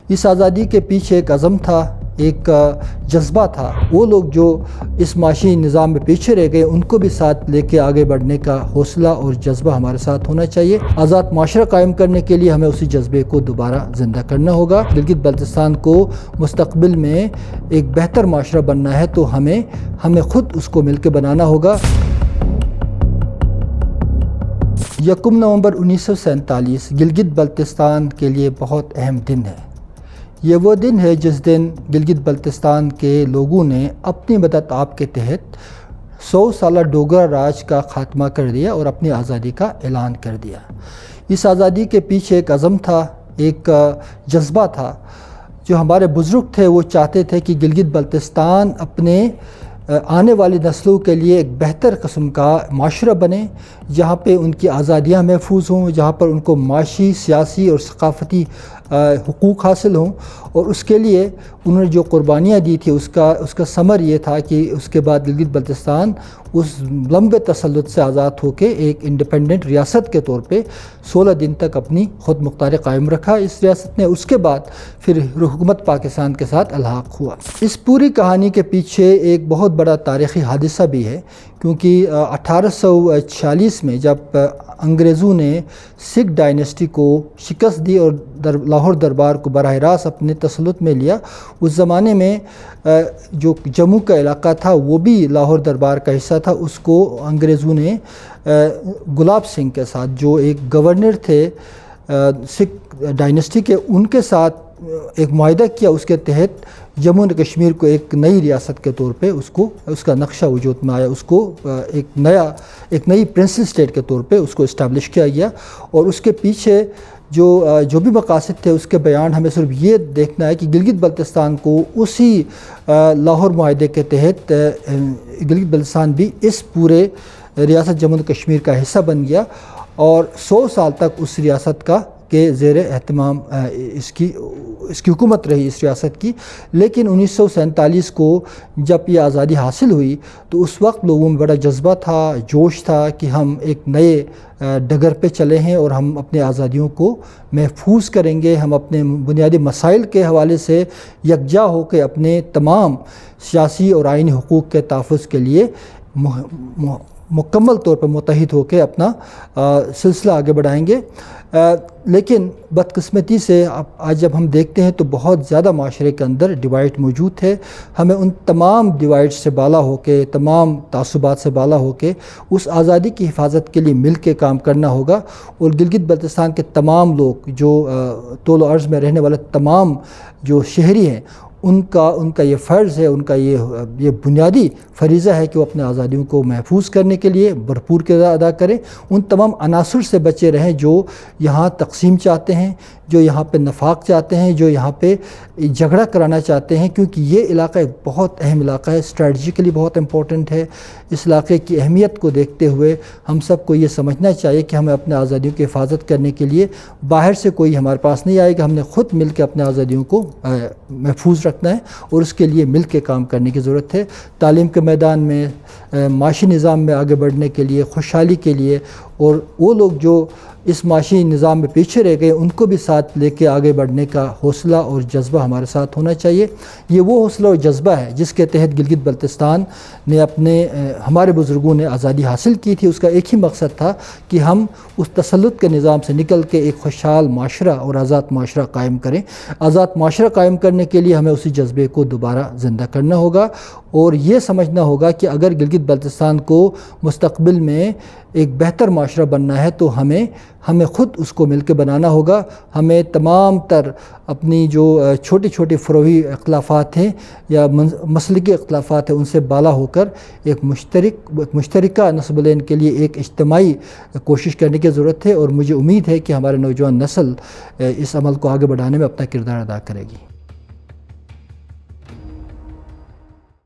اس آزادی کے پیچھے ایک عزم تھا، ایک جذبہ تھا۔ وہ لوگ جو اس معاشی نظام میں پیچھے رہ گئے ان کو بھی ساتھ لے کے آگے بڑھنے کا حوصلہ اور جذبہ ہمارے ساتھ ہونا چاہیے۔ آزاد معاشرہ قائم کرنے کے لیے ہمیں اسی جذبے کو دوبارہ زندہ کرنا ہوگا۔ گلگت بلتستان کو مستقبل میں ایک بہتر معاشرہ بننا ہے تو ہمیں خود اس کو مل کے بنانا ہوگا۔ 1 نومبر 1947 گلگت بلتستان کے لیے بہت اہم دن ہے۔ یہ وہ دن ہے جس دن گلگت بلتستان کے لوگوں نے اپنی مدد آپ کے تحت 100 سالہ ڈوگرا راج کا خاتمہ کر دیا اور اپنی آزادی کا اعلان کر دیا۔ اس آزادی کے پیچھے ایک عزم تھا، ایک جذبہ تھا۔ جو ہمارے بزرگ تھے وہ چاہتے تھے کہ گلگت بلتستان اپنے آنے والی نسلوں کے لیے ایک بہتر قسم کا معاشرہ بنے، جہاں پہ ان کی آزادیاں محفوظ ہوں، جہاں پر ان کو معاشی، سیاسی اور ثقافتی حقوق حاصل ہوں۔ اور اس کے لیے انہوں نے جو قربانیاں دی تھی اس کا ثمر یہ تھا کہ اس کے بعد گلگت بلتستان اس لمبے تسلط سے آزاد ہو کے ایک انڈیپینڈنٹ ریاست کے طور پہ 16 دن تک اپنی خود مختاری قائم رکھا اس ریاست نے۔ اس کے بعد پھر حکومت پاکستان کے ساتھ الحاق ہوا۔ اس پوری کہانی کے پیچھے ایک بہت بڑا تاریخی حادثہ بھی ہے، کیونکہ 1846 میں جب انگریزوں نے سکھ ڈائنیسٹی کو شکست دی اور لاہور دربار کو براہ راست اپنے تسلط میں لیا، اس زمانے میں جو جموں کا علاقہ تھا وہ بھی لاہور دربار کا حصہ تھا۔ اس کو انگریزوں نے گلاب سنگھ کے ساتھ، جو ایک گورنر تھے سکھ ڈائنیسٹی کے، ان کے ساتھ ایک معاہدہ کیا۔ اس کے تحت جموں و کشمیر کو ایک نئی ریاست کے طور پہ اس کا نقشہ وجود میں آیا، اس کو ایک نئی پرنسل اسٹیٹ کے طور پہ اس کو اسٹیبلش کیا گیا۔ اور اس کے پیچھے جو بھی مقاصد تھے اس کے بیان ہمیں صرف یہ دیکھنا ہے کہ گلگت بلتستان کو اسی لاہور معاہدے کے تحت گلگت بلتستان بھی اس پورے ریاست جموں و کشمیر کا حصہ بن گیا، اور 100 سال تک اس ریاست کے زیر اہتمام اس کی حکومت رہی اس ریاست کی۔ لیکن 1947 کو جب یہ آزادی حاصل ہوئی تو اس وقت لوگوں میں بڑا جذبہ تھا، جوش تھا کہ ہم ایک نئے ڈگر پہ چلے ہیں اور ہم اپنے آزادیوں کو محفوظ کریں گے۔ ہم اپنے بنیادی مسائل کے حوالے سے یکجا ہو کے اپنے تمام سیاسی اور آئینی حقوق کے تحفظ کے لیے مکمل طور پر متحد ہو کے اپنا سلسلہ آگے بڑھائیں گے۔ لیکن بدقسمتی سے آج جب ہم دیکھتے ہیں تو بہت زیادہ معاشرے کے اندر ڈیوائڈ موجود ہے۔ ہمیں ان تمام ڈیوائڈ سے بالا ہو کے، تمام تعصبات سے بالا ہو کے اس آزادی کی حفاظت کے لیے مل کے کام کرنا ہوگا۔ اور گلگت بلتستان کے تمام لوگ جو طول و عرض میں رہنے والے تمام جو شہری ہیں، ان کا یہ فرض ہے، ان کا یہ بنیادی فریضہ ہے کہ وہ اپنے آزادیوں کو محفوظ کرنے کے لیے بھرپور کردار ادا کریں، ان تمام عناصر سے بچے رہیں جو یہاں تقسیم چاہتے ہیں، جو یہاں پہ نفاق چاہتے ہیں، جو یہاں پہ جھگڑا کرانا چاہتے ہیں، کیونکہ یہ علاقہ ایک بہت اہم علاقہ ہے، اسٹریٹجیکلی بہت امپورٹنٹ ہے۔ اس علاقے کی اہمیت کو دیکھتے ہوئے ہم سب کو یہ سمجھنا چاہیے کہ ہمیں اپنے آزادیوں کی حفاظت کرنے کے لیے باہر سے کوئی ہمارے پاس نہیں آئے گا، ہم نے خود مل کے اپنے آزادیوں کو محفوظ رکھنا ہے اور اس کے لیے مل کے کام کرنے کی ضرورت ہے۔ تعلیم کے میدان میں، معاشی نظام میں آگے بڑھنے کے لیے، خوشحالی کے لیے، اور وہ لوگ جو اس معاشی نظام میں پیچھے رہ گئے ان کو بھی ساتھ لے کے آگے بڑھنے کا حوصلہ اور جذبہ ہمارے ساتھ ہونا چاہیے۔ یہ وہ حوصلہ اور جذبہ ہے جس کے تحت گلگت بلتستان نے ہمارے بزرگوں نے آزادی حاصل کی تھی۔ اس کا ایک ہی مقصد تھا کہ ہم اس تسلط کے نظام سے نکل کے ایک خوشحال معاشرہ اور آزاد معاشرہ قائم کریں۔ آزاد معاشرہ قائم کرنے کے لیے ہمیں اسی جذبے کو دوبارہ زندہ کرنا ہوگا، اور یہ سمجھنا ہوگا کہ اگر گلگت بلتستان کو مستقبل میں ایک بہتر معاشرہ بننا ہے تو ہمیں خود اس کو مل کے بنانا ہوگا۔ ہمیں تمام تر اپنی جو چھوٹی چھوٹی فروعی اختلافات ہیں یا مسلکی اختلافات ہیں ان سے بالا ہو کر ایک مشترکہ نسب العین کے لیے ایک اجتماعی کوشش کرنے کی ضرورت ہے، اور مجھے امید ہے کہ ہمارے نوجوان نسل اس عمل کو آگے بڑھانے میں اپنا کردار ادا کرے گی۔